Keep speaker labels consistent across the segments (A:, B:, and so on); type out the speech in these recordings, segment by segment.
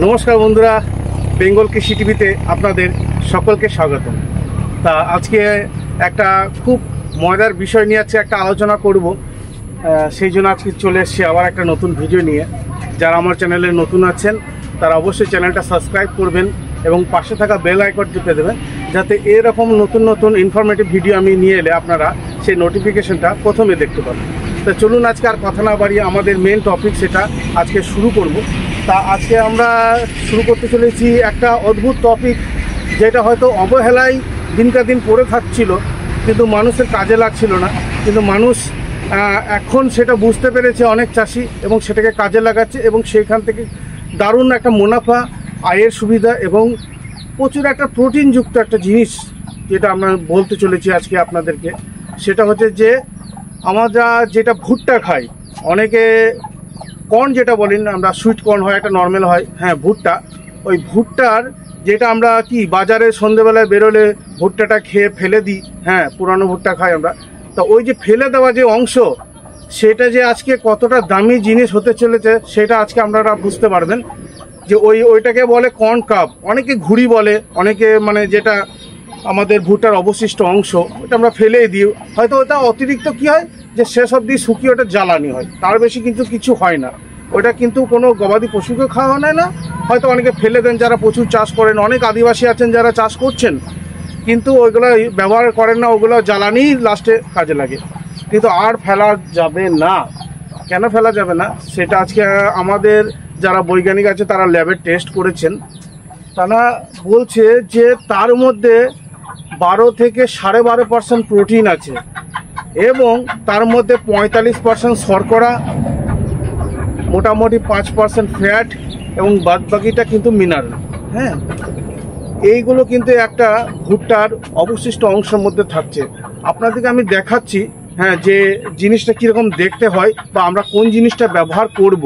A: নমস্কার বন্ধুরা, বেঙ্গল কৃষি টিভিতে আপনাদের সকলকে স্বাগতম। তা আজকে একটা খুব মজার বিষয় নিয়ে একটা আলোচনা করব। সেই জন্য আজকে চলে এসেছি আবার একটা নতুন ভিডিও নিয়ে। যারা আমার চ্যানেলে নতুন আছেন তারা অবশ্যই চ্যানেলটা সাবস্ক্রাইব করবেন এবং পাশে থাকা বেল আইকন টিপে দেবেন, যাতে এরকম নতুন নতুন ইনফরমেটিভ ভিডিও আমি নিয়ে এলে আপনারা সেই নোটিফিকেশনটা প্রথমে দেখতে পাবেন। তা চলুন আজকে আর কথা না বাড়িয়ে আমাদের মেন টপিক সেটা আজকে শুরু করব। তা আজকে আমরা শুরু করতে চলেছি একটা অদ্ভুত টপিক, যেটা হয়তো অবহেলায় দিনকার দিন পড়ে থাকছিল, কিন্তু মানুষের কাজে লাগছিল না। কিন্তু মানুষ এখন সেটা বুঝতে পেরেছে, অনেক চাষি, এবং সেটাকে কাজে লাগাচ্ছে এবং সেইখান থেকে দারুণ একটা মুনাফা, আয়ের সুবিধা এবং প্রচুর একটা প্রোটিনযুক্ত একটা জিনিস যেটা আমরা বলতে চলেছি আজকে আপনাদেরকে। সেটা হচ্ছে যে আমরা যেটা ভুট্টা খাই, অনেকে কর্ন যেটা বলেন, আমরা সুইট কর্ন হয়, একটা নর্মাল হয়, হ্যাঁ ভুট্টা। ওই ভুট্টার যেটা আমরা কি বাজারে সন্ধেবেলায় বেরোলে ভুট্টাটা খেয়ে ফেলে দিই, হ্যাঁ পুরানো ভুট্টা খাই আমরা। তো ওই যে ফেলে দেওয়া যে অংশ, সেটা যে আজকে কতটা দামি জিনিস হতে চলেছে সেটা আজকে আপনারা বুঝতে পারবেন। যে ওইটাকে বলে কর্ন কাপ, অনেকে ঘুড়ি বলে, অনেকে মানে যেটা আমাদের ভুট্টার অবশিষ্ট অংশ, ওটা আমরা ফেলেই দিই। হয়তো ওটা অতিরিক্ত কি হয় যে শেষ অবধি শুকিয়ে ওটা জ্বালানি হয়, তার বেশি কিন্তু কিছু হয় না। ওটা কিন্তু কোনো গবাদি পশুকে খাওয়া হয় না, হয়তো অনেকে ফেলে দেন যারা প্রচুর চাষ করেন। অনেক আদিবাসী আছেন যারা চাষ করছেন কিন্তু ওইগুলো ব্যবহার করেন না, ওগুলো জ্বালানি লাস্টে কাজে লাগে। কিন্তু আর ফেলা যাবে না। কেন ফেলা যাবে না সেটা আজকে আমাদের যারা বৈজ্ঞানিক আছে তারা ল্যাবে টেস্ট করেছেন। তারা বলছে যে তার মধ্যে 12 থেকে 12.5% প্রোটিন আছে এবং তার মধ্যে 45% শর্করা, মোটামুটি 5% ফ্যাট এবং বাদবাকিটা কিন্তু মিনারেল। হ্যাঁ, এইগুলো কিন্তু একটা ভুট্টার অবশিষ্ট অংশের মধ্যে থাকছে। আপনাদেরকে আমি দেখাচ্ছি, হ্যাঁ, যে জিনিসটা কীরকম দেখতে হয় বা আমরা কোন জিনিসটা ব্যবহার করব।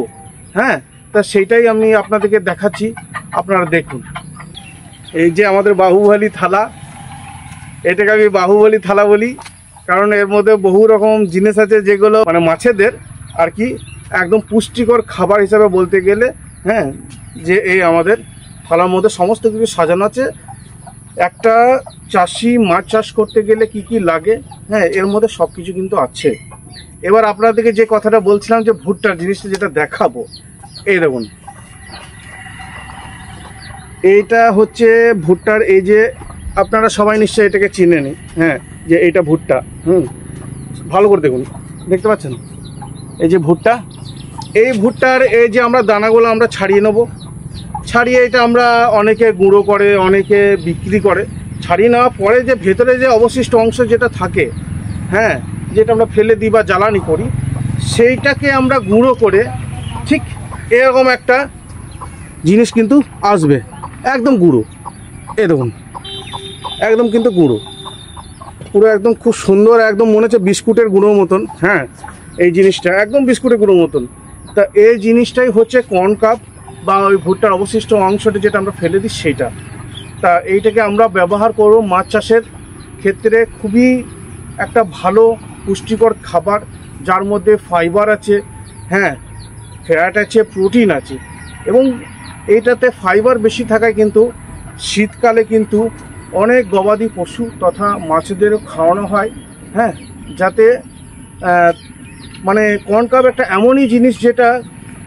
A: হ্যাঁ, তা সেইটাই আমি আপনাদেরকে দেখাচ্ছি, আপনারা দেখুন। এই যে আমাদের বাহুবলী থালা, এটাকে আমি বাহুবলী থালা বলি, কারণ এর মধ্যে বহু রকম জিনিস আছে যেগুলো মানে মাছেদের আর কি একদম পুষ্টিকর খাবার হিসাবে বলতে গেলে। হ্যাঁ, যে এই আমাদের থালার মধ্যে সমস্ত কিছু সাজানো আছে। একটা চাষি মাছ চাষ করতে গেলে কি কি লাগে, হ্যাঁ এর মধ্যে সব কিছু কিন্তু আছে। এবার আপনাদেরকে যে কথাটা বলছিলাম যে ভুট্টার জিনিসটা যেটা দেখাবো, এই দেখুন, এইটা হচ্ছে ভুট্টার, এই যে আপনারা সবাই নিশ্চয়ই এটাকে চিনে নি, হ্যাঁ যে এইটা ভুট্টা। ভালো করে দেখুন, দেখতে পাচ্ছেন এই যে ভুট্টা। এই ভুট্টার এই যে আমরা দানাগুলো আমরা ছাড়িয়ে নেব, ছাড়িয়ে এটা আমরা অনেকে গুঁড়ো করে, অনেকে বিক্রি করে। ছাড়িয়ে নেওয়ার পরে যে ভেতরে যে অবশিষ্ট অংশ যেটা থাকে, হ্যাঁ যেটা আমরা ফেলে দিই বা জ্বালানি করি, সেইটাকে আমরা গুঁড়ো করে ঠিক এরকম একটা জিনিস কিন্তু আসবে, একদম গুঁড়ো। এ দেখুন, একদম কিন্তু গুঁড়ো, পুরো একদম খুব সুন্দর, একদম মনে হচ্ছে বিস্কুটের গুঁড়োর মতন। হ্যাঁ, এই জিনিসটা একদম বিস্কুটের গুঁড়োর মতন। তা এই জিনিসটাই হচ্ছে কর্ন কাপ বা ওই ভুট্টার অবশিষ্ট অংশটা যেটা আমরা ফেলে দিই সেইটা। তা এইটাকে আমরা ব্যবহার করব মাছ চাষের ক্ষেত্রে। খুবই একটা ভালো পুষ্টিকর খাবার, যার মধ্যে ফাইবার আছে, হ্যাঁ ফ্যাট আছে, প্রোটিন আছে। এবং এইটাতে ফাইবার বেশি থাকায় কিন্তু শীতকালে কিন্তু অনেক গবাদি পশু তথা মাছেদেরও খাওয়ানো হয়। হ্যাঁ, যাতে মানে কর্ন কাপ একটা এমনই জিনিস যেটা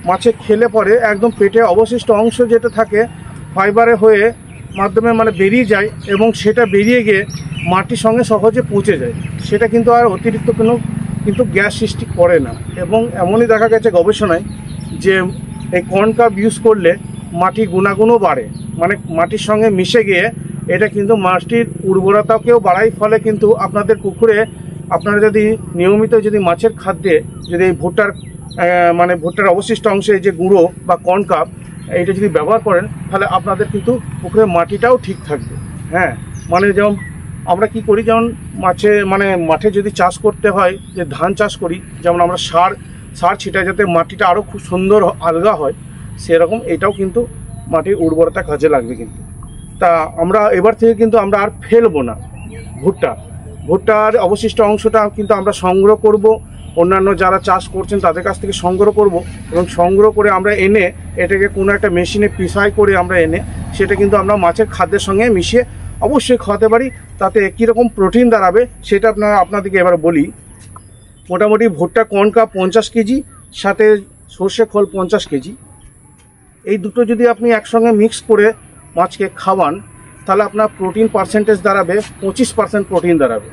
A: মাছে খেলে পরে একদম পেটে অবশিষ্ট অংশ যেটা থাকে ফাইবারে হয়ে মাধ্যমে মানে বেরিয়ে যায় এবং সেটা বেরিয়ে গিয়ে মাটির সঙ্গে সহজে পচে যায়। সেটা কিন্তু আর অতিরিক্ত কোনো কিন্তু গ্যাস সৃষ্টি করে না। এবং এমনই দেখা গেছে গবেষণায় যে এই কর্ন কাপ ইউজ করলে মাটির গুণাগুণও বাড়ে, মানে মাটির সঙ্গে মিশে গিয়ে এটা কিন্তু মাটির উর্বরতাকেও বাড়ায়। ফলে কিন্তু আপনাদের পুকুরে আপনারা যদি নিয়মিত যদি মাছের খাদ্যে যদি এই ভুট্টার মানে ভুট্টার অবশিষ্ট অংশে যে গুঁড়ো বা কর্ন কাপ এইটা যদি ব্যবহার করেন, তাহলে আপনাদের কিন্তু পুকুরের মাটিটাও ঠিক থাকবে। হ্যাঁ, মানে যেমন আমরা কি করি, যেমন মাঠে যদি চাষ করতে হয়, যে ধান চাষ করি, যেমন আমরা সার ছিটাই যাতে মাটিটা আরও খুব সুন্দর আলগা হয়, সেরকম এটাও কিন্তু মাটির উর্বরতা কাজে লাগবে কিন্তু। তা আমরা এবার থেকে কিন্তু আমরা আর ফেলবো না ভুট্টার অবশিষ্ট অংশটা কিন্তু আমরা সংগ্রহ করব, অন্যান্য যারা চাষ করছেন তাদের কাছ থেকে সংগ্রহ করব, এবং সংগ্রহ করে আমরা এনে এটাকে কোনো একটা মেশিনে পিসাই করে আমরা এনে সেটা কিন্তু আমরা মাছের খাদ্যের সঙ্গে মিশিয়ে অবশ্যই খাওয়াতে পারি। তাতে কীরকম প্রোটিন দাঁড়াবে সেটা আপনাদেরকে এবার বলি। মোটামুটি ভুট্টা কর্ন কাপ 50 কেজি, সাথে সর্ষে খোল 50 কেজি, এই দুটো যদি আপনি একসঙ্গে মিক্স করে মাছকে খাওয়ান তাহলে আপনার প্রোটিন পার্সেন্টেজ দাঁড়াবে 25% প্রোটিন দাঁড়াবে।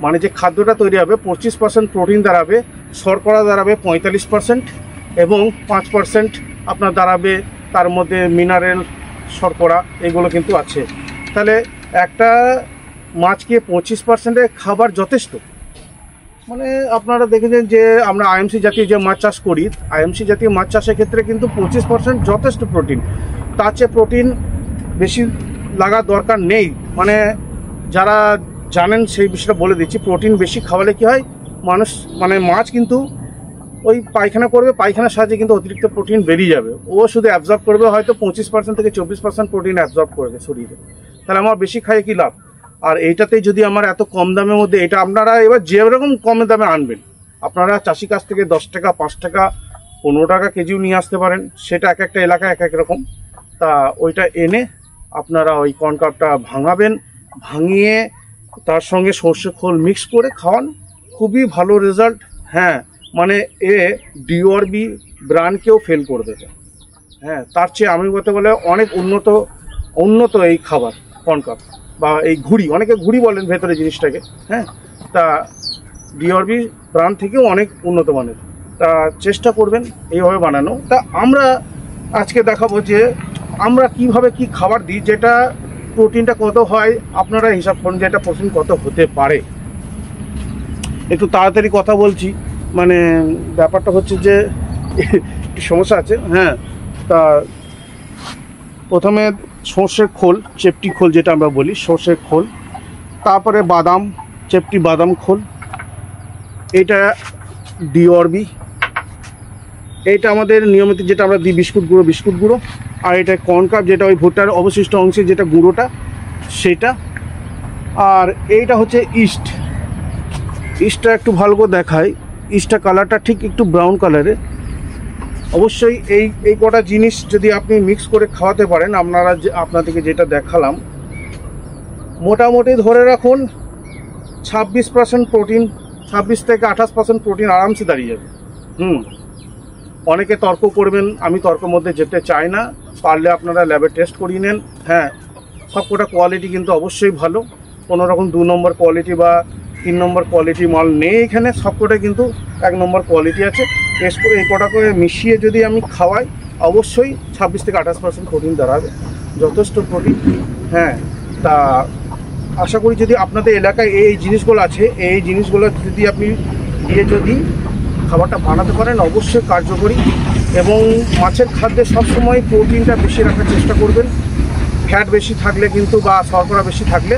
A: মানে যে খাদ্যটা তৈরি হবে 25% প্রোটিন দাঁড়াবে, শর্করা দাঁড়াবে 45%, এবং 5% আপনার দাঁড়াবে তার মধ্যে মিনারেল শর্করা, এগুলো কিন্তু আছে। তাহলে একটা মাছকে 25% খাবার যথেষ্ট। মানে আপনারা দেখেছেন যে আমরা আইএমসি জাতীয় যে মাছ চাষ করি, আইএমসি জাতীয় মাছ চাষের ক্ষেত্রে কিন্তু 25% যথেষ্ট প্রোটিন। তার চেয়ে প্রোটিন বেশি লাগার দরকার নেই। মানে যারা জানেন সেই বিষয়টা বলে দিচ্ছি। প্রোটিন বেশি খাওয়ালে কী হয়, মানে মাছ কিন্তু ওই পায়খানা করবে, পায়খানার সাহায্যে কিন্তু অতিরিক্ত প্রোটিন বেরিয়ে যাবে, ও শুধু অ্যাবজর্ব করবে হয়তো 25% থেকে 24% প্রোটিন অ্যাবজর্ব করবে শরীরে। তাহলে আমার বেশি খাইয়ে কী লাভ? আর এইটাতে যদি আমার এত কম দামের মধ্যে, এটা আপনারা এবার যেরকম কম দামে আনবেন, আপনারা চাষির কাছ থেকে 10 টাকা, 5 টাকা, 15 টাকা কেজিও নিয়ে আসতে পারেন, সেটা এক একটা এলাকায় এক এক রকম। তা ওইটা এনে আপনারা ওই কর্ন কাপটা ভাঙাবেন, ভাঙিয়ে তার সঙ্গে সর্ষে খোল মিক্স করে খাওয়ান, খুবই ভালো রেজাল্ট। হ্যাঁ, মানে এ ডিওআরবি ব্র্যান্ডকেও ফেল করে দেবে। হ্যাঁ, তার চেয়ে আমি বলতে গেলে অনেক উন্নত এই খাবার কর্ন কাপ বা এই ঘুড়ি, অনেকে ঘুড়ি বলেন ভেতরে জিনিসটাকে। হ্যাঁ, তা ডিওআরবি ব্র্যান্ড থেকেও অনেক উন্নত মানের। তা চেষ্টা করবেন এইভাবে বানানো। তা আমরা আজকে দেখাবো যে আমরা কিভাবে কি খাবার দিই, যেটা প্রোটিনটা কত হয় আপনারা হিসাব করুন, যে এটা প্রোটিন কত হতে পারে। একটু তাড়াতাড়ি কথা বলছি, মানে ব্যাপারটা হচ্ছে যে একটু সমস্যা আছে। হ্যাঁ, তা প্রথমে সর্ষের খোল, চেপটি খোল যেটা আমরা বলি, সর্ষের খোল, তারপরে বাদাম, চেপটি বাদাম খোল, এটা ডিওআরবি, এইটা আমাদের নিয়মিত যেটা আমরা দিই বিস্কুট গুঁড়ো, আর এটা কর্ন কাপ যেটা ওই ভুট্টার অবশিষ্ট অংশে যেটা গুঁড়োটা সেটা, আর এইটা হচ্ছে ইস্টটা একটু ভালো করে দেখায়। ইস্টটা কালারটা ঠিক একটু ব্রাউন কালারের। অবশ্যই এই কটা জিনিস যদি আপনি মিক্স করে খাওয়াতে পারেন, আপনাদেরকে যেটা দেখালাম, মোটামুটি ধরে রাখুন 26% প্রোটিন, 26 থেকে 28% প্রোটিন আরামসে দাঁড়িয়ে যাবে। অনেকে তর্ক করবেন, আমি তর্কের মধ্যে যেতে চাই না, পারলে আপনারা ল্যাবে টেস্ট করিয়ে নেন। হ্যাঁ, সবকটা কোয়ালিটি কিন্তু অবশ্যই ভালো, কোনো রকম 2 নম্বর কোয়ালিটি বা 3 নম্বর কোয়ালিটি মাল নেই এখানে, সবকটাই কিন্তু 1 নম্বর কোয়ালিটি আছে। টেস্ট করে এই কটা করে মিশিয়ে যদি আমি খাওয়াই, অবশ্যই 26 থেকে 28% প্রোটিন দাঁড়াবে, যথেষ্ট প্রোটিন। হ্যাঁ, তা আশা করি যদি আপনাদের এলাকায় এই জিনিসগুলো আছে, এই জিনিসগুলো যদি আপনি দিয়ে যদি খাবারটা বানাতে পারেন, অবশ্যই কার্যকরী। এবং মাছের খাদ্যে সবসময় প্রোটিনটা বেশি রাখার চেষ্টা করবেন। ফ্যাট বেশি থাকলে কিন্তু বা শর্করা বেশি থাকলে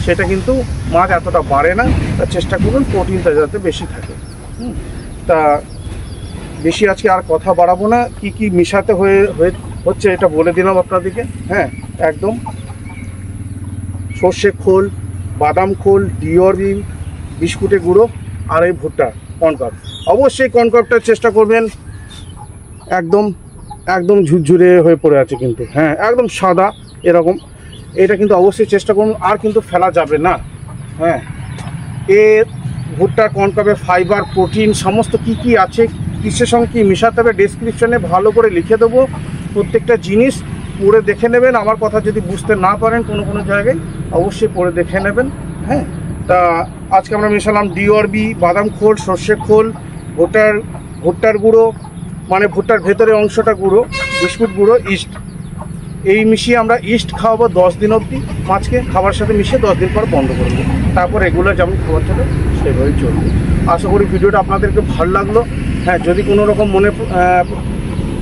A: সেটা কিন্তু মাছ এতটা বাড়ে না। তা চেষ্টা করুন প্রোটিনটা যাতে বেশি থাকে। তা বেশি আজকে আর কথা বাড়াবো না, কি মিশাতে হচ্ছে এটা বলে দিলাম আপনাদেরকে। হ্যাঁ, একদম সর্ষে খোল, বাদাম খোল, ডিওআরবি, বিস্কুটের গুঁড়ো, আর এই ভুট্টা কর্ন কাপ। অবশ্যই কর্ন কাপটা চেষ্টা করবেন, একদম ঝুরঝুরে হয়ে পড়ে আছে কিন্তু, হ্যাঁ একদম সাদা এরকম, এটা কিন্তু অবশ্যই চেষ্টা করুন, আর কিন্তু ফেলা যাবে না। হ্যাঁ, এর ভুট্টার কর্ন কাপে ফাইবার, প্রোটিন সমস্ত কি আছে, কিসের সঙ্গে কী মেশাতে হবে, ডেসক্রিপশনে ভালো করে লিখে দেবো। প্রত্যেকটা জিনিস পড়ে দেখে নেবেন। আমার কথা যদি বুঝতে না পারেন কোনো জায়গায়, অবশ্যই পড়ে দেখে নেবেন। হ্যাঁ, তা আজকে আমরা মেশালাম ডিওআরবি, বাদাম খোল, সর্ষে খোল, ভুট্টার গুঁড়ো, মানে ভুট্টার ভেতরে অংশটা গুঁড়ো, বিস্কুট গুঁড়ো, ইস্ট, এই মিশিয়ে আমরা ইস্ট খাওয়াবো 10 দিন অবধি মাছকে, খাবার সাথে মিশিয়ে 10 দিন পর বন্ধ করে দেবো। তারপর এগুলো যেমন খাবার চলে সেভাবেই চলবে। আশা করি ভিডিওটা আপনাদেরকে ভালো লাগলো। হ্যাঁ, যদি কোনো রকম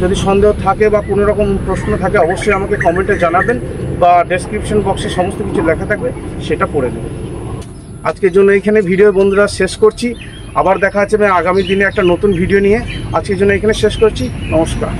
A: যদি সন্দেহ থাকে বা কোনো রকম প্রশ্ন থাকে, অবশ্যই আমাকে কমেন্টে জানাবেন, বা ডেসক্রিপশন বক্সে সমস্ত কিছু লেখা থাকবে, সেটা পড়ে দেবেন। আজকের জন্য এইখানে ভিডিও বন্ধুরা শেষ করছি। আবার দেখা হচ্ছে আগামী দিনে একটা নতুন ভিডিও নিয়ে। আজকের জন্য এখানে শেষ করছি। নমস্কার।